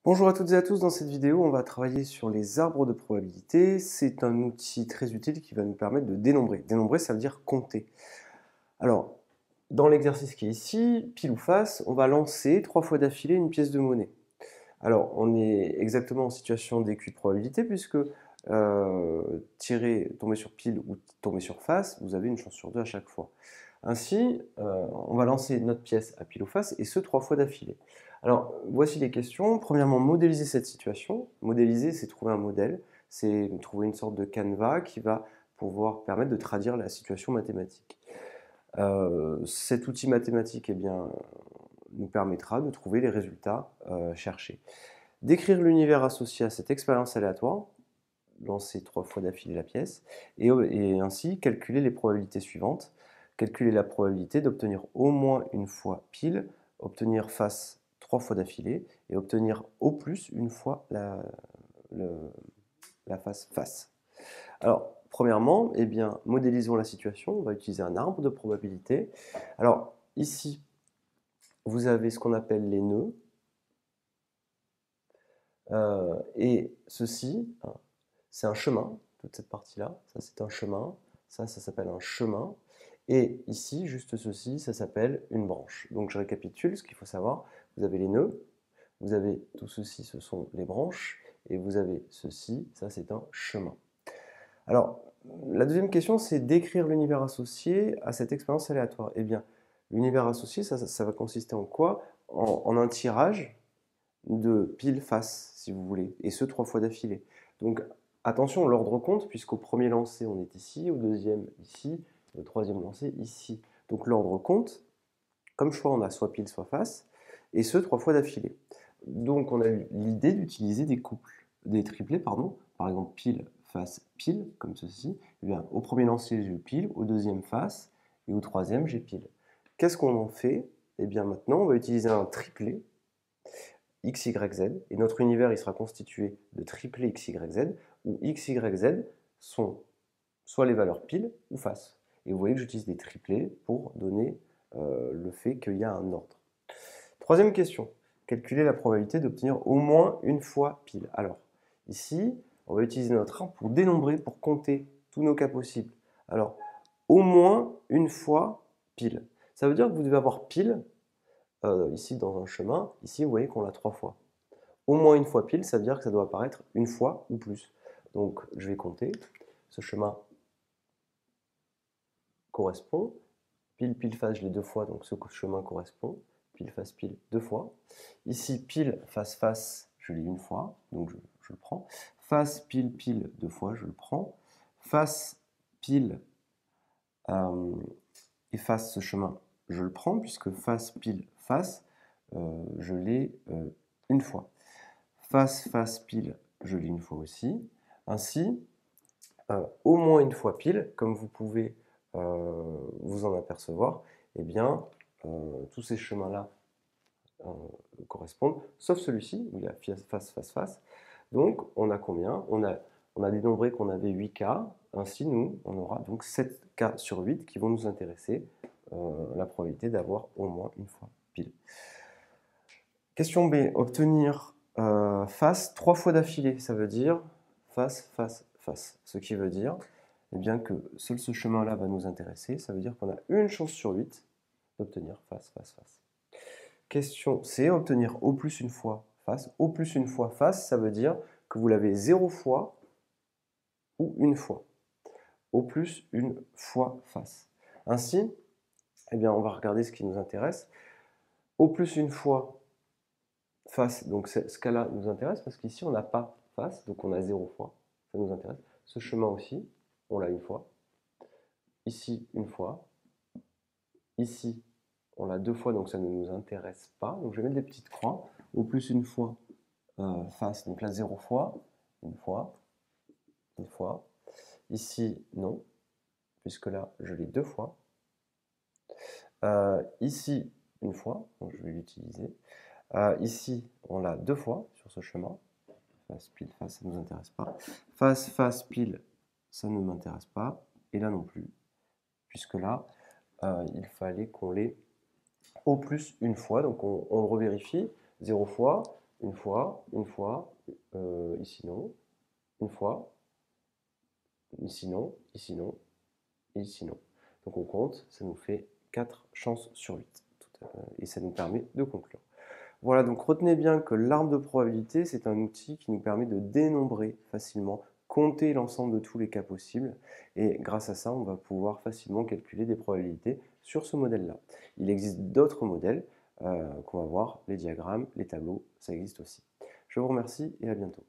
Bonjour à toutes et à tous, dans cette vidéo on va travailler sur les arbres de probabilité. C'est un outil très utile qui va nous permettre de dénombrer. Dénombrer, ça veut dire compter. Alors, dans l'exercice qui est ici, pile ou face, on va lancer 3 fois d'affilée une pièce de monnaie. Alors, on est exactement en situation d'écu de probabilité puisque tomber sur pile ou tomber sur face, vous avez une chance sur 2 à chaque fois. Ainsi, on va lancer notre pièce à pile ou face, et ce 3 fois d'affilée. Alors, voici les questions. Premièrement, modéliser cette situation. Modéliser, c'est trouver un modèle, c'est trouver une sorte de canevas qui va pouvoir permettre de traduire la situation mathématique. Cet outil mathématique nous permettra de trouver les résultats cherchés. Décrire l'univers associé à cette expérience aléatoire, lancer 3 fois d'affilée la pièce, et ainsi calculer les probabilités suivantes. Calculer la probabilité d'obtenir au moins une fois pile, obtenir face 3 fois d'affilée, et obtenir au plus une fois la face face. Alors, premièrement, modélisons la situation. On va utiliser un arbre de probabilité. Alors, ici, vous avez ce qu'on appelle les nœuds. Et ceci, c'est un chemin, toute cette partie-là. Ça, c'est un chemin. Ça s'appelle un chemin. Et ici, juste ceci, ça s'appelle une branche. Donc, je récapitule ce qu'il faut savoir. Vous avez les nœuds, vous avez tout ceci, ce sont les branches, et vous avez ceci, ça, c'est un chemin. Alors, la deuxième question, c'est d'écrire l'univers associé à cette expérience aléatoire. Eh bien, l'univers associé, ça va consister en quoi? En un tirage de pile face, si vous voulez, et ce 3 fois d'affilée. Donc attention, l'ordre compte, puisqu'au premier lancer, on est ici, au deuxième, ici, au troisième lancer, ici. Donc l'ordre compte. Comme choix, on a soit pile, soit face, et ce 3 fois d'affilée. Donc on a eu l'idée d'utiliser des triplés, pardon, par exemple pile, face, pile, comme ceci. Eh bien, au premier lancer, j'ai eu pile, au deuxième face, et au troisième, j'ai pile. Qu'est-ce qu'on en fait? Eh bien maintenant, on va utiliser un triplet, X, Y, Z, et notre univers il sera constitué de triplés X, Y, Z, où X, Y, Z sont soit les valeurs pile ou face. Et vous voyez que j'utilise des triplés pour donner le fait qu'il y a un ordre. Troisième question, calculer la probabilité d'obtenir au moins une fois pile. Alors, ici, on va utiliser notre arbre pour dénombrer, pour compter tous nos cas possibles. Alors, au moins une fois pile. Ça veut dire que vous devez avoir pile ici dans un chemin. Ici, vous voyez qu'on l'a 3 fois. Au moins une fois pile, ça veut dire que ça doit apparaître une fois ou plus. Donc, je vais compter. Ce chemin correspond. Pile, pile, face, je l'ai 2 fois, donc ce chemin correspond. Pile, face, pile, 2 fois. Ici, pile, face, face, je l'ai une fois, donc je le prends. Face, pile, pile, 2 fois, je le prends. Face, pile, efface ce chemin, je le prends, puisque face, pile, face, je l'ai une fois. Face, face, pile, je l'ai une fois aussi. Ainsi, au moins une fois pile, comme vous pouvez vous en apercevoir, eh bien, tous ces chemins-là correspondent, sauf celui-ci, où il y a face, face, face. Donc, on a combien? On a dénombré qu'on avait 8 cas. Ainsi, nous, on aura donc 7 cas sur 8 qui vont nous intéresser, la probabilité d'avoir au moins une fois pile. Question B, obtenir face 3 fois d'affilée, ça veut dire face, face, face. Ce qui veut dire eh bien, que seul ce chemin-là va nous intéresser, ça veut dire qu'on a une chance sur 8 d'obtenir face, face, face. Question C, obtenir au plus une fois face. Au plus une fois face, ça veut dire que vous l'avez 0 fois ou une fois. Au plus une fois face. Ainsi, eh bien, on va regarder ce qui nous intéresse. Au plus une fois face, donc ce cas-là nous intéresse parce qu'ici on n'a pas face, donc on a 0 fois, ça nous intéresse. Ce chemin aussi, on l'a une fois. Ici, une fois. Ici, on l'a 2 fois, donc ça ne nous intéresse pas. Donc je vais mettre des petites croix. Au plus une fois face, donc là 0 fois, une fois, une fois. Ici, non, puisque là, je l'ai 2 fois. Ici, une fois, donc je vais l'utiliser. Ici, on l'a 2 fois sur ce chemin. Face, pile, face, ça ne nous intéresse pas. Face, face, pile, ça ne m'intéresse pas. Et là non plus, puisque là, il fallait qu'on l'ait au plus une fois. Donc on le revérifie. 0 fois, ici non, une fois, ici non, ici non, et ici non. Donc on compte, ça nous fait 4 chances sur 8. Et ça nous permet de conclure. Voilà, donc retenez bien que l'arbre de probabilité, c'est un outil qui nous permet de dénombrer facilement, compter l'ensemble de tous les cas possibles, et grâce à ça, on va pouvoir facilement calculer des probabilités sur ce modèle-là. Il existe d'autres modèles qu'on va voir, les diagrammes, les tableaux, ça existe aussi. Je vous remercie et à bientôt.